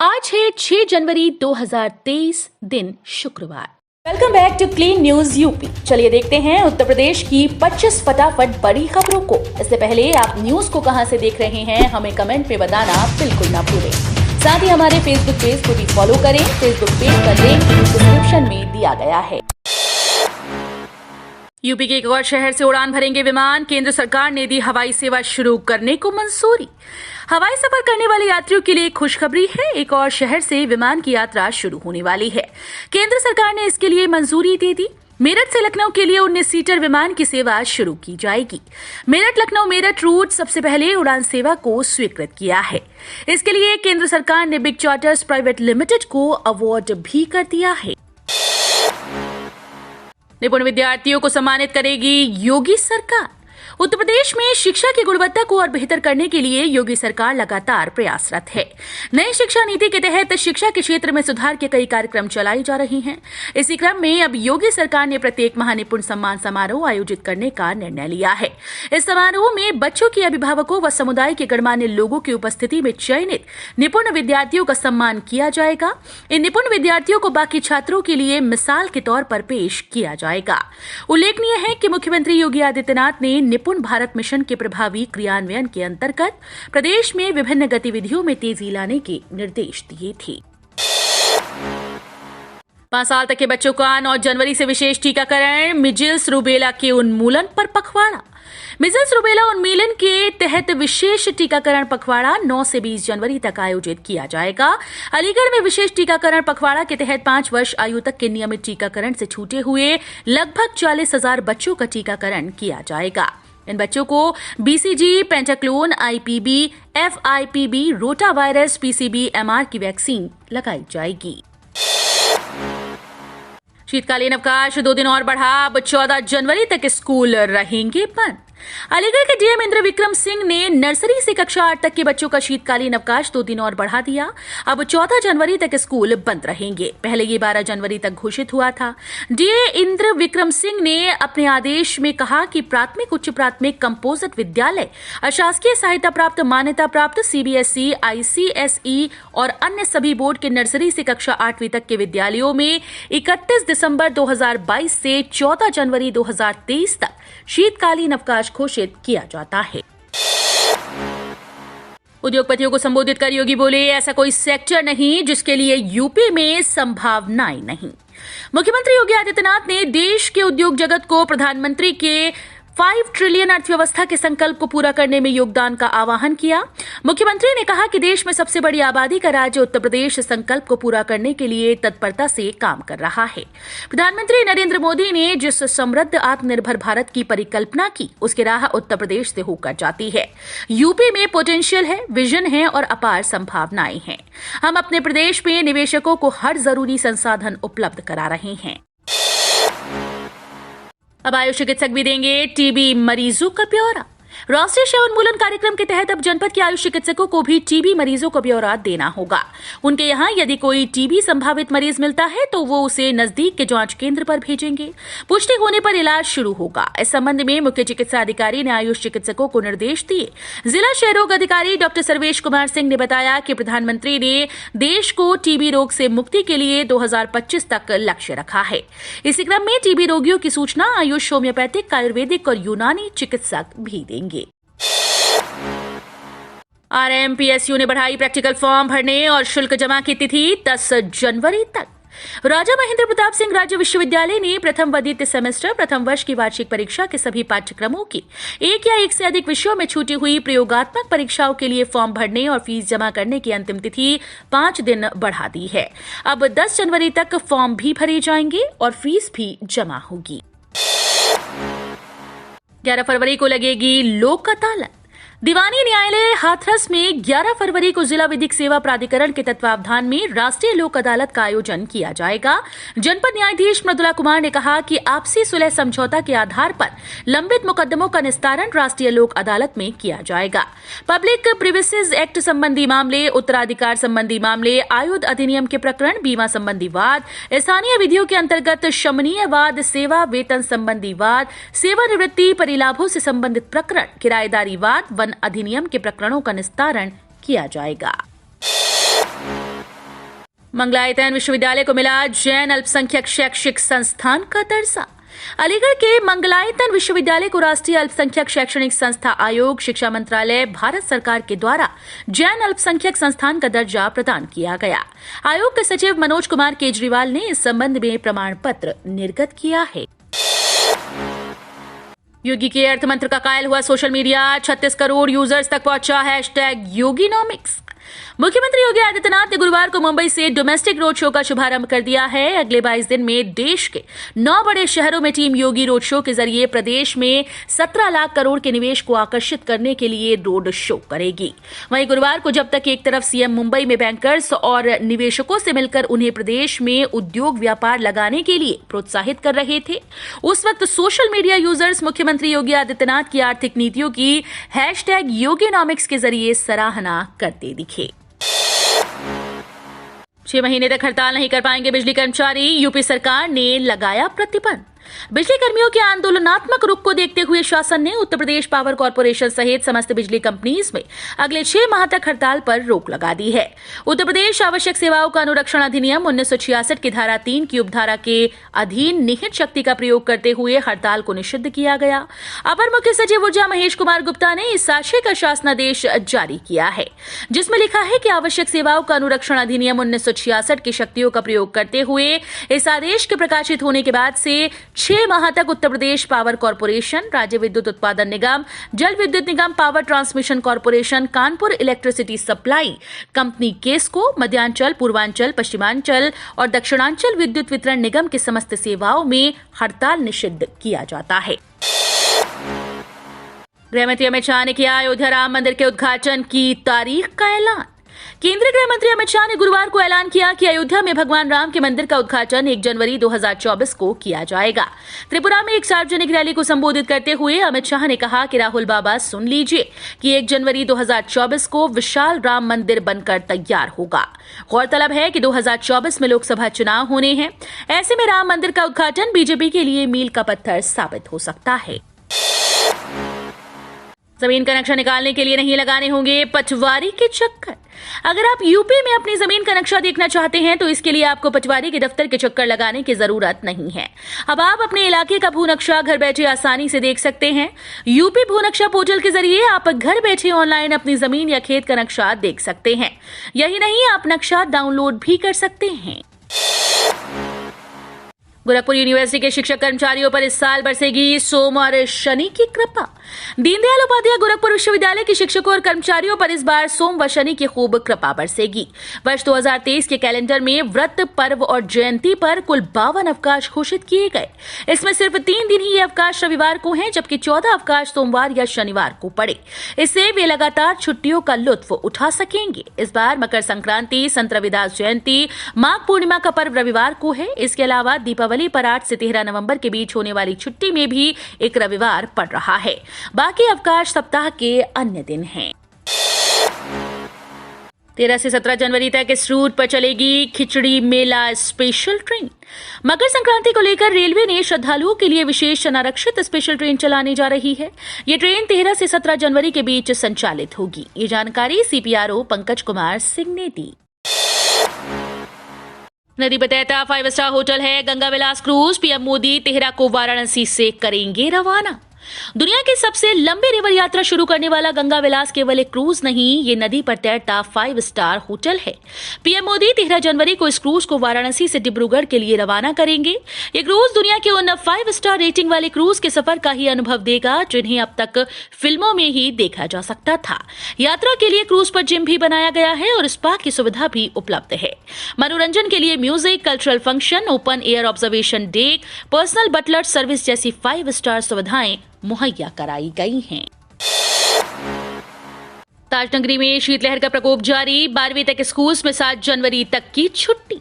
आज है 6 जनवरी 2023 दिन शुक्रवार। Welcome back to clean news UP. चलिए देखते हैं उत्तर प्रदेश की 25 फटाफट बड़ी खबरों को। इससे पहले आप न्यूज को कहां से देख रहे हैं हमें कमेंट में बताना बिल्कुल ना भूलें। साथ ही हमारे फेसबुक पेज को भी फॉलो करें। फेसबुक पेज का लिंक डिस्क्रिप्शन में दिया गया है। यूपी के एक और शहर से उड़ान भरेंगे विमान। केंद्र सरकार ने दी हवाई सेवा शुरू करने को मंजूरी। हवाई सफर करने वाले यात्रियों के लिए खुशखबरी है। एक और शहर से विमान की यात्रा शुरू होने वाली है। केंद्र सरकार ने इसके लिए मंजूरी दे दी। मेरठ से लखनऊ के लिए 19 सीटर विमान की सेवा शुरू की जाएगी। मेरठ लखनऊ मेरठ रूट सबसे पहले उड़ान सेवा को स्वीकृत किया है। इसके लिए केंद्र सरकार ने बिग चार्टर्स प्राइवेट लिमिटेड को अवार्ड भी कर दिया है। निपुण विद्यार्थियों को सम्मानित करेगी योगी सरकार। उत्तर प्रदेश में शिक्षा की गुणवत्ता को और बेहतर करने के लिए योगी सरकार लगातार प्रयासरत है। नई शिक्षा नीति के तहत शिक्षा के क्षेत्र में सुधार के कई कार्यक्रम चलाए जा रहे हैं। इसी क्रम में अब योगी सरकार ने प्रत्येक महानिपुण सम्मान समारोह आयोजित करने का निर्णय लिया है। इस समारोह में बच्चों के अभिभावकों व समुदाय के गणमान्य लोगों की उपस्थिति में चयनित निपुण विद्यार्थियों का सम्मान किया जाएगा। इन निपुण विद्यार्थियों को बाकी छात्रों के लिए मिसाल के तौर पर पेश किया जाएगा। उल्लेखनीय है कि मुख्यमंत्री योगी आदित्यनाथ ने निपुण भारत मिशन के प्रभावी क्रियान्वयन के अंतर्गत प्रदेश में विभिन्न गतिविधियों में तेजी लाने के निर्देश दिए थे। 5 साल तक के बच्चों का 9 जनवरी से विशेष टीकाकरण। मिजल्स रूबेला के उन्मूलन पर पखवाड़ा। मिजल्स रूबेला उन्मूलन के तहत विशेष टीकाकरण पखवाड़ा 9 से 20 जनवरी तक आयोजित किया जाएगा। अलीगढ़ में विशेष टीकाकरण पखवाड़ा के तहत 5 वर्ष आयु तक के नियमित टीकाकरण से छूटे हुए लगभग 40,000 बच्चों का टीकाकरण किया जाएगा। इन बच्चों को बीसीजी, पेंटाक्लोन, IPV, FIPV, rota virus, PCV, MR की वैक्सीन लगाई जाएगी। शीतकालीन अवकाश 2 दिन और बढ़ा। अब 14 जनवरी तक स्कूल रहेंगे बंद। अलीगढ़ के डीएम इंद्र विक्रम सिंह ने नर्सरी से कक्षा 8 तक के बच्चों का शीतकालीन अवकाश 2 दिन और बढ़ा दिया। अब 14 जनवरी तक स्कूल बंद रहेंगे। पहले ये 12 जनवरी तक घोषित हुआ था। डीए इंद्र विक्रम सिंह ने अपने आदेश में कहा कि प्राथमिक, उच्च प्राथमिक, कंपोजिट विद्यालय, अशासकीय सहायता प्राप्त, मान्यता प्राप्त सीबीएसई, आईसीएसई और अन्य सभी बोर्ड के नर्सरी से कक्षा 8वीं तक के विद्यालयों में 31 दिसंबर 2022 से 14 जनवरी 2023 तक शीतकालीन अवकाश घोषित किया जाता है। उद्योगपतियों को संबोधित कर योगी बोले, ऐसा कोई सेक्टर नहीं जिसके लिए यूपी में संभावनाएं नहीं। मुख्यमंत्री योगी आदित्यनाथ ने देश के उद्योग जगत को प्रधानमंत्री के 5 ट्रिलियन अर्थव्यवस्था के संकल्प को पूरा करने में योगदान का आह्वान किया। मुख्यमंत्री ने कहा कि देश में सबसे बड़ी आबादी का राज्य उत्तर प्रदेश संकल्प को पूरा करने के लिए तत्परता से काम कर रहा है। प्रधानमंत्री नरेंद्र मोदी ने जिस समृद्ध आत्मनिर्भर भारत की परिकल्पना की, उसकी राह उत्तर प्रदेश से होकर जाती है। यूपी में पोटेंशियल है, विजन है और अपार संभावनाएं हैं। हम अपने प्रदेश में निवेशकों को हर जरूरी संसाधन उपलब्ध करा रहे हैं। अब आयुष चिकित्सक भी देंगे टीबी मरीजों का ब्यौरा। राष्ट्रीय क्षय उन्मूलन कार्यक्रम के तहत अब जनपद के आयुष चिकित्सकों को भी टीबी मरीजों का ब्यौरा देना होगा। उनके यहाँ यदि कोई टीबी संभावित मरीज मिलता है तो वो उसे नजदीक के जांच केंद्र पर भेजेंगे। पुष्टि होने पर इलाज शुरू होगा। इस संबंध में मुख्य चिकित्सा अधिकारी ने आयुष चिकित्सकों को निर्देश दिए। जिला क्षय रोग अधिकारी डॉक्टर सर्वेश कुमार सिंह ने बताया कि प्रधानमंत्री ने देश को टीबी रोग से मुक्ति के लिए 2025 तक लक्ष्य रखा है। इसी क्रम में टीबी रोगियों की सूचना आयुष, होम्योपैथिक, आयुर्वेदिक और यूनानी चिकित्सक भी देंगे। आरएमपीएसयू ने बढ़ाई प्रैक्टिकल फॉर्म भरने और शुल्क जमा की तिथि 10 जनवरी तक। राजा महेंद्र प्रताप सिंह राज्य विश्वविद्यालय ने प्रथम व द्वितीय सेमेस्टर प्रथम वर्ष की वार्षिक परीक्षा के सभी पाठ्यक्रमों की एक या एक से अधिक विषयों में छूटी हुई प्रयोगात्मक परीक्षाओं के लिए फॉर्म भरने और फीस जमा करने की अंतिम तिथि 5 दिन बढ़ा दी है। अब 10 जनवरी तक फॉर्म भी भरे जाएंगे और फीस भी जमा होगी। 11 फरवरी को लगेगी लोक अदालत। दीवानी न्यायालय हाथरस में 11 फरवरी को जिला विधिक सेवा प्राधिकरण के तत्वावधान में राष्ट्रीय लोक अदालत का आयोजन किया जाएगा। जनपद न्यायाधीश मृदुला कुमार ने कहा कि आपसी सुलह समझौता के आधार पर लंबित मुकदमों का निस्तारण राष्ट्रीय लोक अदालत में किया जाएगा। पब्लिक प्रिविलेजेस एक्ट संबंधी मामले, उत्तराधिकार संबंधी मामले, आयुध अधिनियम के प्रकरण, बीमा संबंधी वाद, स्थानीय विधियों के अंतर्गत शमनीय वाद, सेवा वेतन संबंधी वाद, सेवानिवृत्ति परिलाभों से संबंधित प्रकरण, किराएदारी वाद, वन अधिनियम के प्रकरणों का निस्तारण किया जाएगा। मंगलायतन विश्वविद्यालय को मिला जैन अल्पसंख्यक शैक्षिक संस्थान का दर्जा। अलीगढ़ के मंगलायतन विश्वविद्यालय को राष्ट्रीय अल्पसंख्यक शैक्षणिक संस्था आयोग, शिक्षा मंत्रालय, भारत सरकार के द्वारा जैन अल्पसंख्यक संस्थान का दर्जा प्रदान किया गया। आयोग के सचिव मनोज कुमार केजरीवाल ने इस संबंध में प्रमाण पत्र निर्गत किया है। योगी के अर्थ मंत्र का कायल हुआ सोशल मीडिया, 36 करोड़ यूजर्स तक पहुंचा #योगीनॉमिक्स। मुख्यमंत्री योगी आदित्यनाथ ने गुरुवार को मुंबई से डोमेस्टिक रोड शो का शुभारंभ कर दिया है। अगले 22 दिन में देश के 9 बड़े शहरों में टीम योगी रोड शो के जरिए प्रदेश में 17 लाख करोड़ के निवेश को आकर्षित करने के लिए रोड शो करेगी। वहीं गुरुवार को जब तक एक तरफ सीएम मुंबई में बैंकर्स और निवेशकों से मिलकर उन्हें प्रदेश में उद्योग व्यापार लगाने के लिए प्रोत्साहित कर रहे थे, उस वक्त सोशल मीडिया यूजर्स मुख्यमंत्री योगी आदित्यनाथ की आर्थिक नीतियों की #योगीनॉमिक्स के जरिए सराहना करते दिखे। 6 महीने तक हड़ताल नहीं कर पाएंगे बिजली कर्मचारी, यूपी सरकार ने लगाया प्रतिबंध। बिजली कर्मियों के आंदोलनात्मक रुख को देखते हुए शासन ने उत्तर प्रदेश पावर कॉर्पोरेशन सहित समस्त बिजली कंपनीज में अगले 6 माह तक हड़ताल पर रोक लगा दी है। उत्तर प्रदेश आवश्यक सेवाओं का अनुरक्षण अधिनियम 1966 की धारा 3 की उपधारा के अधीन निहित शक्ति का प्रयोग करते हुए हड़ताल को निषिद्ध किया गया। अपर मुख्य सचिव ऊर्जा महेश कुमार गुप्ता ने इस आशय का शासनादेश जारी किया है, जिसमें लिखा है कि आवश्यक सेवाओं का अनुरक्षण अधिनियम 1966 की शक्तियों का प्रयोग करते हुए इस आदेश के प्रकाशित होने के बाद से 6 माह तक उत्तर प्रदेश पावर कॉर्पोरेशन, राज्य विद्युत उत्पादन निगम, जल विद्युत निगम, power transmission corporation, Kanpur electricity supply company KESCO, Madhyanchal, Purvanchal, Paschimanchal और दक्षिणांचल विद्युत वितरण निगम की समस्त सेवाओं में हड़ताल निषिद्ध किया जाता है। गृहमंत्री अमित शाह ने किया अयोध्या राम मंदिर के उद्घाटन की तारीख का ऐलान। केंद्रीय गृह मंत्री अमित शाह ने गुरुवार को ऐलान किया कि अयोध्या में भगवान राम के मंदिर का उद्घाटन 1 जनवरी 2024 को किया जाएगा। त्रिपुरा में एक सार्वजनिक रैली को संबोधित करते हुए अमित शाह ने कहा कि राहुल बाबा सुन लीजिए कि 1 जनवरी 2024 को विशाल राम मंदिर बनकर तैयार होगा। गौरतलब है कि 2024 में लोकसभा चुनाव होने हैं। ऐसे में राम मंदिर का उद्घाटन बीजेपी के लिए मील का पत्थर साबित हो सकता है। जमीन का नक्शा निकालने के लिए नहीं लगाने होंगे पटवारी के चक्कर। अगर आप यूपी में अपनी जमीन का नक्शा देखना चाहते हैं तो इसके लिए आपको पटवारी के दफ्तर के चक्कर लगाने की जरूरत नहीं है। अब आप अपने इलाके का भू नक्शा घर बैठे आसानी से देख सकते हैं। यूपी भू नक्शा पोर्टल के जरिए आप घर बैठे ऑनलाइन अपनी जमीन या खेत का नक्शा देख सकते हैं। यही नहीं, आप नक्शा डाउनलोड भी कर सकते हैं। गोरखपुर यूनिवर्सिटी के शिक्षक कर्मचारियों पर इस साल बरसेगी सोम और शनि की कृपा। दीनदयाल उपाध्याय गोरखपुर विश्वविद्यालय के शिक्षकों और कर्मचारियों पर इस बार सोम व शनि की खूब कृपा बरसेगी। वर्ष 2023 के कैलेंडर में व्रत, पर्व और जयंती पर कुल 52 अवकाश घोषित किए गए। इसमें सिर्फ 3 दिन ही ये अवकाश रविवार को हैं, जबकि 14 अवकाश सोमवार या शनिवार को पड़े। इससे वे लगातार छुट्टियों का लुत्फ उठा सकेंगे। इस बार मकर संक्रांति, संत रविदास जयंती, माघ पूर्णिमा का पर्व रविवार को है। इसके अलावा दीपावली पर 8 से 13 नवंबर के बीच होने वाली छुट्टी में भी एक रविवार पड़ रहा है। बाकी अवकाश सप्ताह के अन्य दिन हैं। 13 से 17 जनवरी तक इस रूट पर चलेगी खिचड़ी मेला स्पेशल ट्रेन। मकर संक्रांति को लेकर रेलवे ने श्रद्धालुओं के लिए विशेष अनारक्षित स्पेशल ट्रेन चलाने जा रही है। ये ट्रेन 13 से 17 जनवरी के बीच संचालित होगी। ये जानकारी सीपीआरओ पंकज कुमार सिंह ने दी। नदी पर तैरता 5 स्टार होटल है गंगा विलास क्रूज। पीएम मोदी 13 को वाराणसी से करेंगे रवाना। दुनिया की सबसे लंबी रिवर यात्रा शुरू करने वाला गंगा विलास केवल एक क्रूज नहीं, ये नदी पर तैरता 5 स्टार होटल है। पीएम मोदी 13 जनवरी को इस क्रूज को वाराणसी से डिब्रूगढ़ के लिए रवाना करेंगे। ये क्रूज दुनिया के उन 5 स्टार रेटिंग वाले क्रूज के सफर का ही अनुभव देगा जिन्हें अब तक फिल्मों में ही देखा जा सकता था। यात्रा के लिए क्रूज पर जिम भी बनाया गया है और स्पा की सुविधा भी उपलब्ध है। मनोरंजन के लिए music, cultural function, open air observation deck, personal butler service जैसी 5 स्टार सुविधाएं मुहैया कराई गई हैं। ताजनगरी में शीतलहर का प्रकोप जारी। 12वीं तक स्कूल्स में 7 जनवरी तक की छुट्टी।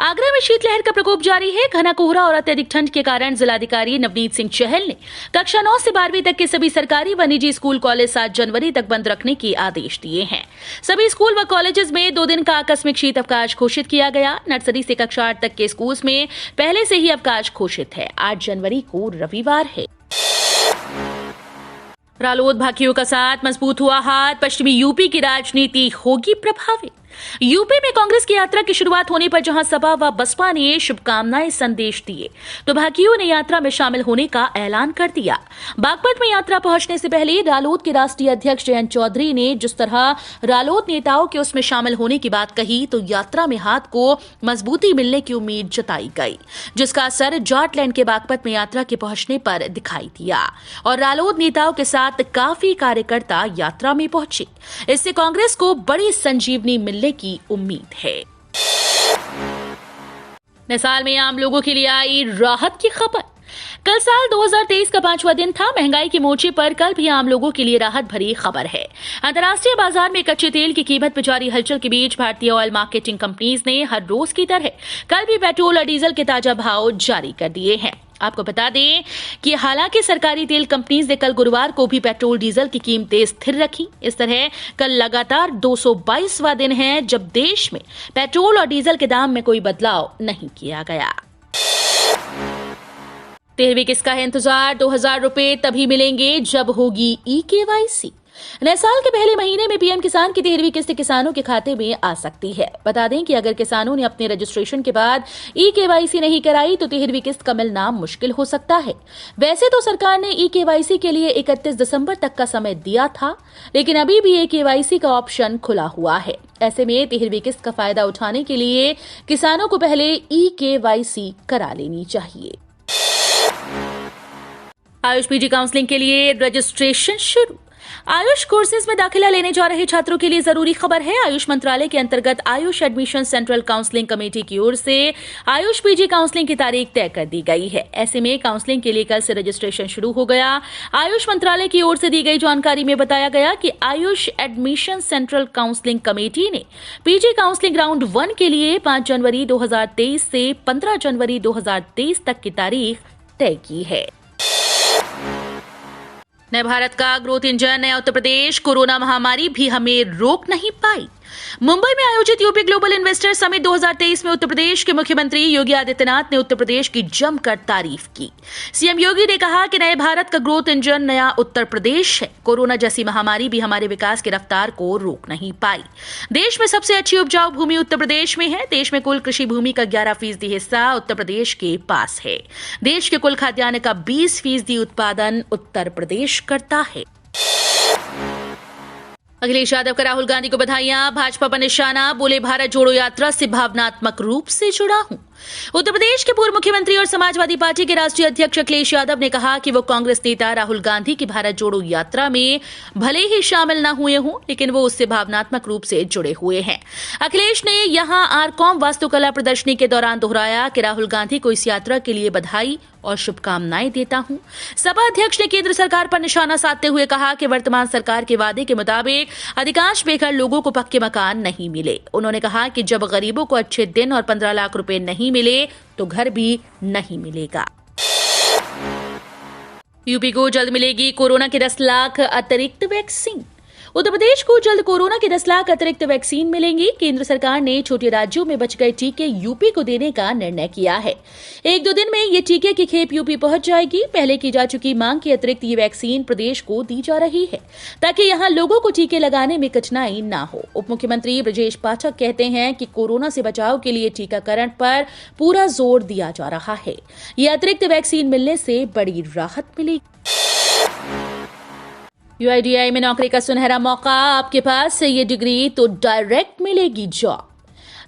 आगरा में शीतलहर का प्रकोप जारी है। घना कोहरा और अत्यधिक ठंड के कारण जिलाधिकारी नवनीत सिंह चहल ने कक्षा 9 से 12वीं तक के सभी सरकारी व निजी स्कूल कॉलेज 7 जनवरी तक बंद रखने के आदेश दिए हैं। सभी स्कूल व कॉलेजेस में 2 दिन का आकस्मिक शीत अवकाश घोषित किया गया। नर्सरी से कक्षा 8 तक के स्कूल्स में पहले से ही अवकाश घोषित है। 8 जनवरी को रविवार है। रालोद भाकियों का साथ मजबूत हुआ हाथ। पश्चिमी यूपी की राजनीति होगी प्रभावित। यूपी में कांग्रेस की यात्रा की शुरुआत होने पर जहां सपा व बसपा ने शुभकामनाएं संदेश दिए, तो भाकियों ने यात्रा में शामिल होने का ऐलान कर दिया। बागपत में यात्रा पहुंचने से पहले रालोद के राष्ट्रीय अध्यक्ष जयंत चौधरी ने जिस तरह रालोद नेताओं के उसमें शामिल होने की बात कही, तो यात्रा में हाथ को मजबूती मिलने की उम्मीद जताई गई, जिसका असर जाटलैंड के बागपत में यात्रा के पहुंचने पर दिखाई दिया और रालोद नेताओं के साथ काफी कार्यकर्ता यात्रा में पहुंचे। इससे कांग्रेस को बड़ी संजीवनी मिलने की उम्मीद है। नैसाल में आम लोगों के लिए आई राहत की खबर। कल साल 2023 का 5वां दिन था। महंगाई के मोर्चे पर कल भी आम लोगों के लिए राहत भरी खबर है। अंतर्राष्ट्रीय बाजार में कच्चे तेल की कीमत में जारी हलचल के बीच भारतीय ऑयल मार्केटिंग कंपनीज ने हर रोज की तरह कल भी पेट्रोल और डीजल के ताजा भाव जारी कर दिए हैं। आपको बता दें कि हालांकि सरकारी तेल कंपनीज ने कल गुरुवार को भी पेट्रोल डीजल की कीमतें स्थिर रखी। इस तरह कल लगातार 222वां दिन है जब देश में पेट्रोल और डीजल के दाम में कोई बदलाव नहीं किया गया। 13वीं किस्त का है इंतजार। 2000 रुपए तभी मिलेंगे जब होगी ई-केवाईसी। नए के पहले महीने में पीएम किसान की 13वीं किस्त किसानों के खाते में आ सकती है। बता दें कि अगर किसानों ने अपने रजिस्ट्रेशन के बाद ई-केवाईसी नहीं कराई तो 13वीं किस्त का मिलना मुश्किल हो सकता है। वैसे तो सरकार ने ई-केवाईसी के लिए 31 दिसंबर तक का समय दिया था, लेकिन अभी भी ई-केवाईसी का ऑप्शन खुला हुआ है। ऐसे में 13वीं किस्त का फायदा उठाने के लिए किसानों को पहले ई-केवाईसी करा लेनी चाहिए। आयुष पीजी काउंसलिंग के लिए रजिस्ट्रेशन शुरू। आयुष कोर्सेज में दाखिला लेने जा रहे छात्रों के लिए जरूरी खबर है। आयुष मंत्रालय के अंतर्गत Ayush admission central counselling committee की ओर से आयुष पीजी काउंसलिंग की तारीख तय कर दी गई है। ऐसे में काउंसलिंग के लिए कल से रजिस्ट्रेशन शुरू हो गया। आयुष मंत्रालय की ओर से दी गई जानकारी में बताया गया कि Ayush admission central counselling committee ने पीजी काउंसलिंग राउंड 1 के लिए 5 जनवरी 2023 से 15 जनवरी 2023 तक की तारीख तय की है। नए भारत का ग्रोथ इंजन नया उत्तर प्रदेश, कोरोना महामारी भी हमें रोक नहीं पाई। मुंबई में आयोजित यूपी ग्लोबल इन्वेस्टर समिट 2023 में उत्तर प्रदेश के मुख्यमंत्री योगी आदित्यनाथ ने उत्तर प्रदेश की जमकर तारीफ की। सीएम योगी ने कहा कि नए भारत का ग्रोथ इंजन नया उत्तर प्रदेश है। कोरोना जैसी महामारी भी हमारे विकास की रफ्तार को रोक नहीं पाई। देश में सबसे अच्छी उपजाऊ भूमि उत्तर प्रदेश में है। देश में कुल कृषि भूमि का 11% हिस्सा उत्तर प्रदेश के पास है। देश के कुल खाद्यान्न का 20% उत्पादन उत्तर प्रदेश करता है। अखिलेश यादव का राहुल गांधी को बधाइयां। भाजपा पर निशाना, बोले भारत जोड़ो यात्रा से भावनात्मक रूप से जुड़ा हूं। उत्तर प्रदेश के पूर्व मुख्यमंत्री और समाजवादी पार्टी के राष्ट्रीय अध्यक्ष अखिलेश यादव ने कहा कि वो कांग्रेस नेता राहुल गांधी की भारत जोड़ो यात्रा में भले ही शामिल न हुए हों, लेकिन वो उससे भावनात्मक रूप से जुड़े हुए हैं। अखिलेश ने यहां आरकॉम वास्तुकला प्रदर्शनी के दौरान दोहराया कि राहुल गांधी को इस यात्रा के लिए बधाई और शुभकामनाएं देता हूं। सपा अध्यक्ष ने केंद्र सरकार पर निशाना साधते हुए कहा कि वर्तमान सरकार के वादे के मुताबिक अधिकांश बेघर लोगों को पक्के मकान नहीं मिले। उन्होंने कहा कि जब गरीबों को अच्छे दिन और 15 लाख रुपए नहीं मिले तो घर भी नहीं मिलेगा। यूपी को जल्द मिलेगी कोरोना के 10 लाख अतिरिक्त वैक्सीन। उत्तर प्रदेश को जल्द कोरोना के 10 लाख अतिरिक्त वैक्सीन मिलेंगी। केंद्र सरकार ने छोटे राज्यों में बच गए टीके यूपी को देने का निर्णय किया है। 1-2 दिन में ये टीके की खेप यूपी पहुंच जाएगी। पहले की जा चुकी मांग के अतिरिक्त ये वैक्सीन प्रदेश को दी जा रही है ताकि यहां लोगों को टीके लगाने में कठिनाई न हो। उप मुख्यमंत्री ब्रजेश पाठक कहते हैं कि कोरोना से बचाव के लिए टीकाकरण पर पूरा जोर दिया जा रहा है। ये अतिरिक्त वैक्सीन मिलने से बड़ी राहत मिलेगी। यूआईडीएआई में नौकरी का सुनहरा मौका। आपके पास है ये डिग्री तो डायरेक्ट मिलेगी जॉब।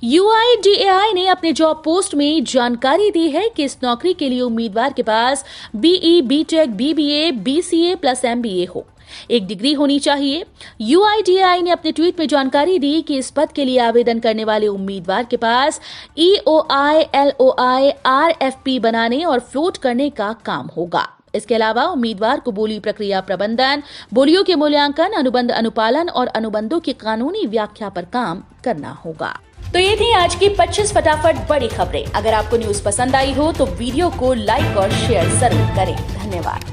यूआईडीएआई ने अपने जॉब पोस्ट में जानकारी दी है कि इस नौकरी के लिए उम्मीदवार के पास BE, BTech, BBA, BCA plus MBA हो। एक डिग्री होनी चाहिए। यूआईडीएआई ने अपने ट्वीट में जानकारी दी कि इस पद के लिए आवेदन करने वाले उम्मीदवार के पास ईओआई, एलओआई, आरएफपी बनाने और फ्लोट करने का काम होगा। इसके अलावा उम्मीदवार को बोली प्रक्रिया प्रबंधन, बोलियों के मूल्यांकन, अनुबंध अनुपालन और अनुबंधों की कानूनी व्याख्या पर काम करना होगा। तो ये थी आज की 25 फटाफट बड़ी खबरें। अगर आपको न्यूज पसंद आई हो तो वीडियो को लाइक और शेयर जरूर करें। धन्यवाद।